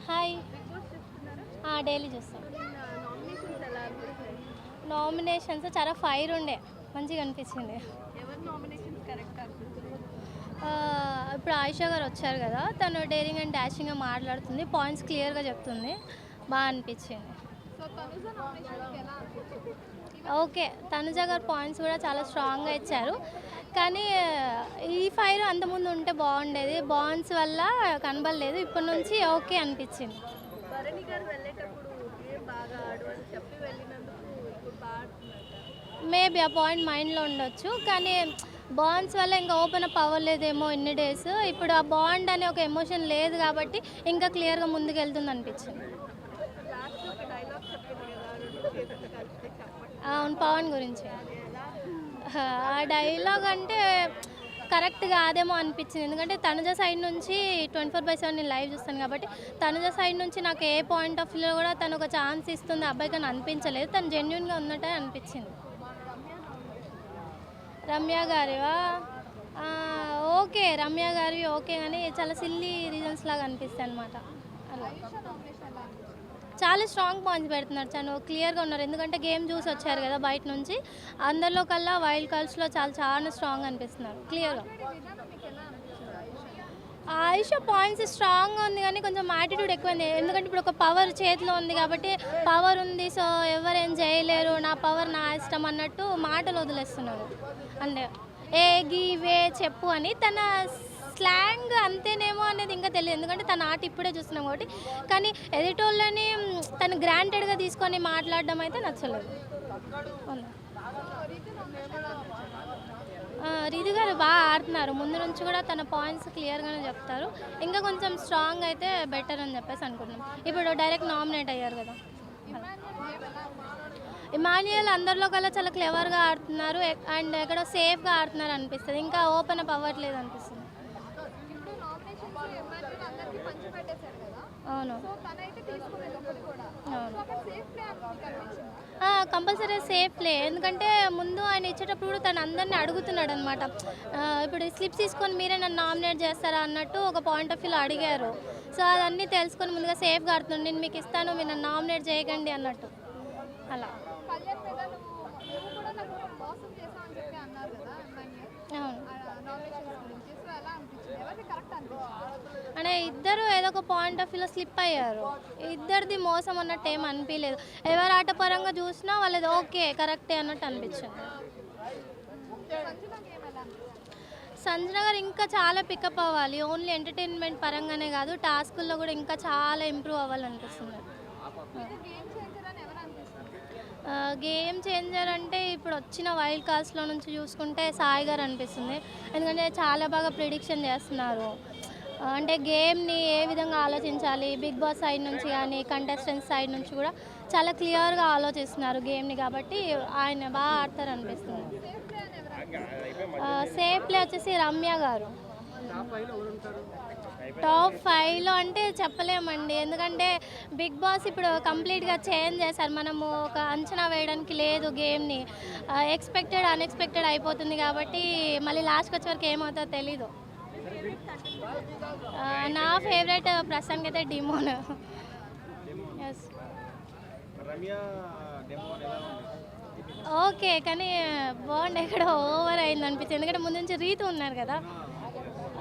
Hi. Big boss చూస్తున్నారా? Daily చూస్తాం. Nominations ఎలా అనిపిస్తాయి? నామినేషన్స్ చాలా ఫైర్ ఉండే, మంచిగా అనిపించింది. ఎవరు నామినేషన్స్ కరెక్ట్ అనిపిస్తుంది? ఇప్పుడు ఆయిషా గారు వచ్చారు కదా, తను డేరింగ్ అండ్ డాషింగ్గా మాట్లాడుతుంది, పాయింట్స్ క్లియర్గా చెప్తుంది, బాగా అనిపించింది. సో తనుజ నామినేషన్కి ఎలా అనిపించింది? ఓకే, తనుజ గారు పాయింట్స్ కూడా చాలా స్ట్రాంగ్గా ఇచ్చారు, కానీ ఈ ఫైర్ అంతకుముందు ఉంటే బాగుండేది. బాండ్స్ వల్ల కనబడలేదు, ఇప్పటి నుంచి ఓకే అనిపించింది. భరణి గారు వెళ్ళేటప్పుడు గేమ్ బాగా ఆడు అని చెప్పి వెళ్ళినందుకు ఇప్పుడు బాగా ఆడుతున్నారు. మేబీ ఆ పాయింట్ మైండ్లో ఉండొచ్చు, కానీ బాండ్స్ వల్ల ఇంకా ఓపెన్ అప్ అవ్వలేదేమో ఇన్ని డేస్. ఇప్పుడు ఆ బాండ్ అనే ఒక ఎమోషన్ లేదు కాబట్టి ఇంకా క్లియర్గా ముందుకు వెళ్తుంది అనిపించింది. లాస్ట్ ఒక డైలాగ్ చెప్పింది కదా, రెండు చేతులు కలిపితే చెప్పండి. అవును, పవన్ గురించి అది ఎలా? ఆ డైలాగ్ అంటే కరెక్ట్ కాదేమో అనిపించింది. ఎందుకంటే తనుజ సైడ్ నుంచి 24/7 నేను లైవ్ చూస్తాను కాబట్టి తనుజ సైడ్ నుంచి నాకు ఏ పాయింట్ ఆఫ్ వ్యూలో కూడా తను ఒక ఛాన్స్ ఇస్తుంది అబ్బాయికి అని అనిపించలేదు. తను జెన్యున్గా ఉన్నట్టే అనిపించింది. రమ్య గారివా? ఓకే, రమ్య గారివి ఓకే, కానీ చాలా సిల్లీ రీజన్స్ లాగా అనిపిస్తాయి అనమాట. అలా ఆయిషా నామినేషన్ ఎలా అనిపించింది? చాలా స్ట్రాంగ్ పాయింట్స్ పెడుతున్నారు, తను క్లియర్గా ఉన్నారు. ఎందుకంటే గేమ్ చూసి వచ్చారు కదా బయట నుంచి, అందరిలో కల్లా వైల్డ్ కార్డ్స్లో చాలా స్ట్రాంగ్ అనిపిస్తున్నారు క్లియర్గా. విధానం మీకు ఎలా అనిపించింది ఆయిషా? ఆయుష పాయింట్స్ స్ట్రాంగ్గా ఉంది, కానీ కొంచెం యాటిట్యూడ్ ఎక్కువైంది. ఎందుకంటే ఇప్పుడు ఒక పవర్ చేతిలో ఉంది కాబట్టి పవర్ ఉంది, సో ఎవరేం చేయలేరు, నా పవర్ నా ఇష్టం అన్నట్టు మాటలు వదిలేస్తున్నారు. అంటే ఏ గీవే చెప్పు అని. తన స్లాంగ్ అంతేనేమో అనేది ఇంకా తెలియదు, ఎందుకంటే తన ఆట ఇప్పుడే చూస్తున్నాం కాబట్టి. కానీ ఎడిటోళ్ళని తను గ్రాంటెడ్గా తీసుకొని మాట్లాడడం అయితే నచ్చలేదు. అవును. రిధు గారు బాగా ఆడుతున్నారు, ముందు నుంచి కూడా తన పాయింట్స్ క్లియర్గానే చెప్తారు. ఇంకా కొంచెం స్ట్రాంగ్ అయితే బెటర్ అని చెప్పేసి అనుకుంటున్నాం. ఇప్పుడు డైరెక్ట్ నామినేట్ అయ్యారు కదా. ఇమాన్యుయల్ అందరిలో కల్లా చాలా క్లెవర్గా ఆడుతున్నారు, అండ్ ఎక్కడో సేఫ్గా ఆడుతున్నారు అనిపిస్తుంది. ఇంకా ఓపెన్ అప్ అవ్వట్లేదు అనిపిస్తుంది. ఇప్పుడు నామినేషన్స్ ఎమ్మెల్యేలు అందరికీ పంచి పెట్టేశారు కదా. అవును, సో తనైతే తీసుకోలేదు ఒకటి కూడా. అవును. సో అక్కడ సేఫ్ ప్లే అని మీకు అనిపించిందా? Compulsory safe play. ఎందుకంటే ముందు ఆయన ఇచ్చేటప్పుడు కూడా తను అందరినీ అడుగుతున్నాడు అనమాట. ఇప్పుడు స్లిప్స్ తీసుకొని మీరే నన్ను నామినేట్ చేస్తారా అన్నట్టు ఒక పాయింట్ ఆఫ్ వ్యూలో అడిగారు. సో అదన్నీ తెలుసుకొని ముందుగా సేఫ్గా ఆడుతున్నాడు, నేను మీకు ఇస్తాను, మీరు నన్ను నామినేట్ చేయకండి అన్నట్టు. అలా కళ్యాణ్ మీద నువ్వు కూడా నాకు మోసం చేసావు అని చెప్పి అన్నారు కదా ఎమ్మెల్యే అవును. నామినేషన్స్ గురించి. సో ఎలా అనిపించింది? ఎవరికి కరెక్ట్ అనిపించింది? అంటే ఇద్దరు ఏదో ఒక పాయింట్ ఆఫ్ వ్యూలో స్లిప్ అయ్యారు. ఇద్దరిది మోసం అన్నట్టు ఏం అనిపించలేదు. ఎవరు ఆట పరంగా చూసినా వాళ్ళది ఓకే కరెక్టే అన్నట్టు అనిపించింది. సంజన గేమ్ ఎలా అనిపించింది? సంజన గారు ఇంకా చాలా పికప్ అవ్వాలి, ఓన్లీ ఎంటర్టైన్మెంట్ పరంగానే కాదు, టాస్కుల్లో కూడా ఇంకా చాలా ఇంప్రూవ్ అవ్వాలనిపిస్తుంది. మీకు గేమ్ చేంజర్ అని ఎవరు అనిపిస్తుంది? గేమ్ చేంజర్ అంటే ఇప్పుడు వచ్చిన వైల్డ్ కార్డ్స్లో నుంచి చూసుకుంటే సాయి గారు అనిపిస్తుంది. ఎందుకంటే చాలా బాగా ప్రిడిక్షన్ చేస్తున్నారు. అంటే గేమ్ని ఏ విధంగా ఆలోచించాలి, బిగ్ బాస్ సైడ్ నుంచి కానీ కంటెస్టెంట్స్ సైడ్ నుంచి కూడా చాలా క్లియర్గా ఆలోచిస్తున్నారు గేమ్ని, కాబట్టి ఆయన బాగా ఆడతారు అనిపిస్తుంది. సేఫ్ ప్లే అని ఎవరు అనిపిస్తుంది? సేఫ్ ప్లే వచ్చేసి రమ్య గారు. టాప్ 5లో అంటే చెప్పలేమండి, ఎందుకంటే బిగ్ బాస్ ఇప్పుడు కంప్లీట్గా చేంజ్ చేశారు. మనము ఒక అంచనా వేయడానికి లేదు గేమ్ని, ఎక్స్పెక్టెడ్ అన్ఎక్స్పెక్టెడ్ అయిపోతుంది కాబట్టి మళ్ళీ లాస్ట్కి వచ్చే వరకు ఏమవుతుందో తెలీదు. నా ఫేవరెట్ ప్రస్తుతానికి అయితే డిమోన్. ఎస్, ఓకే, కానీ బాగుండే, ఇక్కడ ఓవర్ అయింది అనిపించింది. ఎందుకంటే ముందు నుంచి రీతు ఉన్నారు కదా.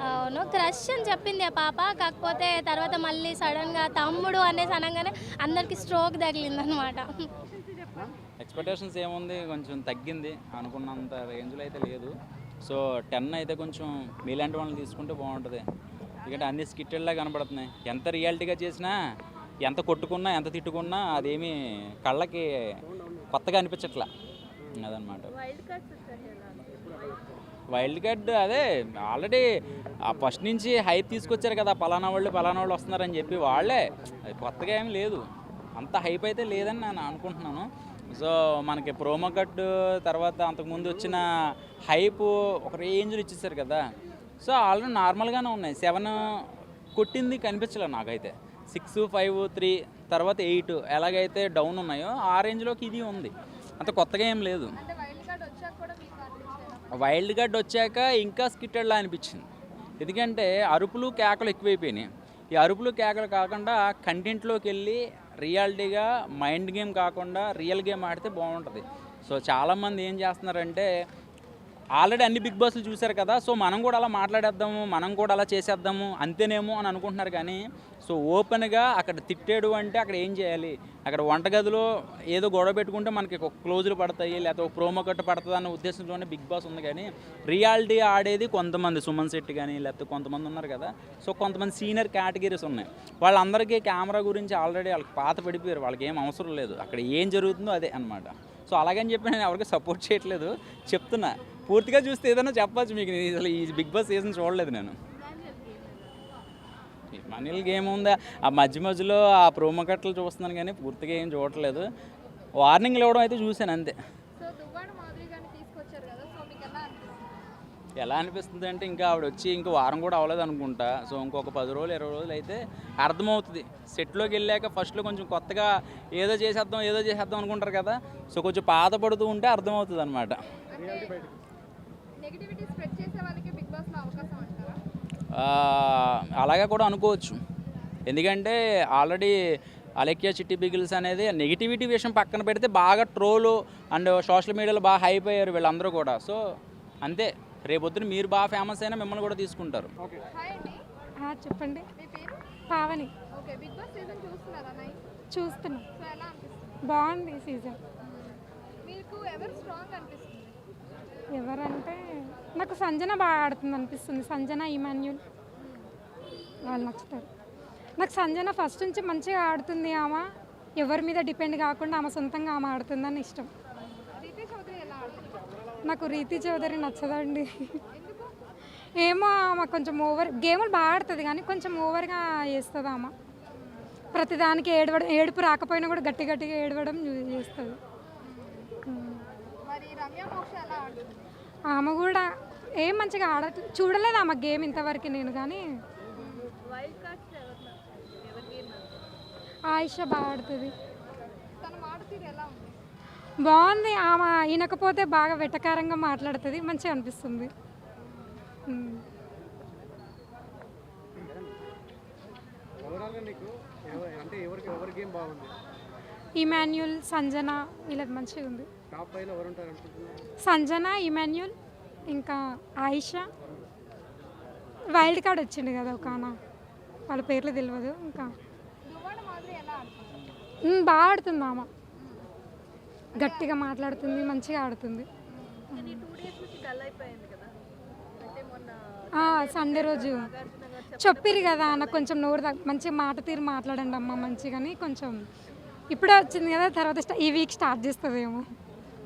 అవును, క్రష్ అని చెప్పింది ఆ పాప, కాకపోతే తర్వాత మళ్ళీ సడన్గా తమ్ముడు అనేసి అనగానే అందరికీ స్ట్రోక్ తగిలిందనమాట. ఎక్స్పెక్టేషన్స్ ఏముంది, కొంచెం తగ్గింది, అనుకున్నంత రేంజ్లో అయితే లేదు. సో 10 అయితే కొంచెం మీలాంటి వాళ్ళని తీసుకుంటే బాగుంటుంది. ఎందుకంటే అన్ని స్కిట్టెడ్లా కనబడుతున్నాయి. ఎంత రియాలిటీగా చేసినా, ఎంత కొట్టుకున్నా, ఎంత తిట్టుకున్నా అదేమీ కళ్ళకి కొత్తగా అనిపించట్లా. అదనమాట. వైల్డ్ కార్డ్ అదే ఆల్రెడీ ఫస్ట్ నుంచి హైప్ తీసుకొచ్చారు కదా, పలానా వాళ్ళు వస్తున్నారని చెప్పి. వాళ్ళే, అది కొత్తగా ఏం లేదు, అంత హైప్ అయితే లేదని నేను అనుకుంటున్నాను. సో మనకి ప్రోమో కట్ తర్వాత అంతకుముందు వచ్చిన హైప్ ఒక రేంజ్లో ఇచ్చేసారు కదా. సో ఆల్రెడీ నార్మల్గానే ఉన్నాయి. 7 కొట్టింది కనిపించలేదు నాకైతే. 6, 5, 3 తర్వాత 8 ఎలాగైతే డౌన్ ఉన్నాయో ఆ రేంజ్లోకి ఇది ఉంది, అంత కొత్తగా ఏం లేదు. వైల్డ్ కార్డ్ వచ్చాక ఇంకా స్కిట్టెడ్లా అనిపించింది. ఎందుకంటే అరుపులు కేకలు ఎక్కువైపోయినాయి. ఈ అరుపులు కేకలు కాకుండా కంటెంట్లోకి వెళ్ళి రియాలిటీగా మైండ్ గేమ్ కాకుండా రియల్ గేమ్ ఆడితే బాగుంటుంది. సో చాలామంది ఏం చేస్తున్నారంటే ఆల్రెడీ అన్ని బిగ్ బాస్లు చూశారు కదా, సో మనం కూడా అలా మాట్లాడేద్దాము, మనం కూడా అలా చేసేద్దాము అంతేనేమో అని అనుకుంటున్నారు. కానీ సో ఓపెన్గా అక్కడ తిట్టాడు అంటే అక్కడ ఏం చేయాలి, అక్కడ వంటగదిలో ఏదో గొడవ పెట్టుకుంటే మనకి ఒక క్లోజులు పడతాయి లేకపోతే ఒక ప్రోమో కట్టు పడుతుంది అన్న ఉద్దేశంతోనే బిగ్ బాస్ ఉంది. కానీ రియాలిటీ ఆడేది కొంతమంది, సుమన్ శెట్టి కానీ లేకపోతే కొంతమంది ఉన్నారు కదా, సో కొంతమంది సీనియర్ కేటగిరీస్ ఉన్నాయి. వాళ్ళందరికీ కెమెరా గురించి ఆల్రెడీ వాళ్ళకి పాత పడిపోయారు, వాళ్ళకి ఏం అవసరం లేదు, అక్కడ ఏం జరుగుతుందో అదే అనమాట. సో అలాగని చెప్పి నేను ఎవరికి సపోర్ట్ చేయట్లేదు, చెప్తున్నా. పూర్తిగా చూస్తే ఏదైనా చెప్పచ్చు మీకు. అసలు ఈ బిగ్ బాస్ సీజన్ చూడలేదు నేను. మనీల్ గేమ్ ఉందా, ఆ మధ్య మధ్యలో ఆ ప్రోమో కట్టలు చూస్తున్నాను కానీ పూర్తిగా ఏం చూడట్లేదు. వార్నింగ్లు ఇవ్వడం అయితే చూశాను అంతే. సో దువ్వాడ మాధురి గారిని తీసుకొచ్చారు కదా, సో మీకు ఎలా అనిపిస్తుంది? ఎలా అనిపిస్తుంది అంటే ఇంకా ఆవిడ వచ్చి ఇంక వారం కూడా అవ్వలేదు అనుకుంటా. సో ఇంకొక 10 రోజులు 20 రోజులు అయితే అర్థమవుతుంది. సెట్లోకి వెళ్ళాక ఫస్ట్లో కొంచెం కొత్తగా ఏదో చేసేద్దాం అనుకుంటారు కదా, సో కొంచెం బాధపడుతూ ఉంటే అర్థమవుతుంది అనమాట. నెగిటివిటీ స్ప్రెడ్ చేసే వాళ్ళకి బిగ్ బాస్లో అవకాశం అంటారా? అలాగే కూడా అనుకోవచ్చు. ఎందుకంటే ఆల్రెడీ అలెక్యా చిట్టి బిగిల్స్ అనేది నెగిటివిటీ విషయం పక్కన పెడితే బాగా ట్రోలు అండ్ సోషల్ మీడియాలో బాగా హైప్ అయ్యారు వీళ్ళందరూ కూడా. సో అంతే, రేపొద్దున మీరు బాగా ఫేమస్ అయినా మిమ్మల్ని కూడా తీసుకుంటారు. హాయ్ అండి, చెప్పండి. మీ పేరు? Pavani. Okay, Bigg Boss season చూస్తున్నారా నైట్? చూస్తున్నా. సో ఎలా అనిపిస్తుంది? బాగుంది సీజన్. మీకు ఎవరు స్ట్రాంగ్ అనిపిస్తుంది? ఎవరంటే నాకు సంజన బాగా ఆడుతుంది అనిపిస్తుంది. సంజన, ఇమాన్యుల్ వాళ్ళు నచ్చుతారు నాకు. సంజన ఫస్ట్ నుంచి మంచిగా ఆడుతుంది. ఆమె ఎవరి మీద డిపెండ్ కాకుండా ఆమె సొంతంగా ఆమె ఆడుతుందని ఇష్టం. రీతి చౌదరి ఎలా ఆడుతుంది? నాకు రీతి చౌదరి నచ్చదండి. ఎందుకు? ఏమో ఆమె కొంచెం ఓవర్, గేములు బాగా ఆడుతుంది కానీ కొంచెం ఓవర్గా చేస్తుంది ఆమె. ప్రతిదానికి ఏడుపు రాకపోయినా కూడా గట్టి గట్టిగా ఏడవడం చేస్తుంది. మరి రమ్య మోక్ష ఎలా ఆడుతుంది? ఆమె కూడా ఏం మంచిగా చూడలేదు ఆమె గేమ్ ఇంతవరకు నేను. కానీ వైల్డ్ కార్డ్స్ ఎవరికి? ఆయిషా బాగా ఆడుతుంది. తన మాట తీరు ఎలా ఉంది? బాగుంది. ఆమె వినకపోతే బాగా వెటకారంగా మాట్లాడుతుంది, మంచిగా అనిపిస్తుంది. ఇమాన్యుల్, సంజన వీళ్ళది మంచిగా ఉంది. సంజన, ఇమాన్యుల్, ఇంకా ఆయిషా. వైల్డ్ కార్డ్ వచ్చింది కదా ఒక ఆమె, వాళ్ళ పేర్లు తెలియదు. ఇంకా దువ్వాడ మాధురి ఎలా ఆడుతుంది? బాగా ఆడుతుంది ఆమె, గట్టిగా మాట్లాడుతుంది, మంచిగా ఆడుతుంది. కానీ 2 days నుంచి డల్ అయిపోయింది కదా, అంటే మొన్న సండే రోజు చెప్పిరు కదా నాకు కొంచెం నోరు మంచిగా మాట తీరు మాట్లాడండి అమ్మ మంచిగాని. కొంచెం ఇప్పుడే వచ్చింది కదా, తర్వాత ఈ వీక్ స్టార్ట్ చేస్తుందేమో.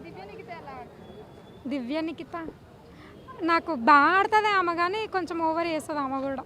దివ్య నిఖిత ఎలా ఆడుతుంది? దివ్య నిఖిత నాకు బాగా ఆడుతుంది ఆమె, కానీ కొంచెం ఓవర్ చేస్తుంది ఆమె కూడా.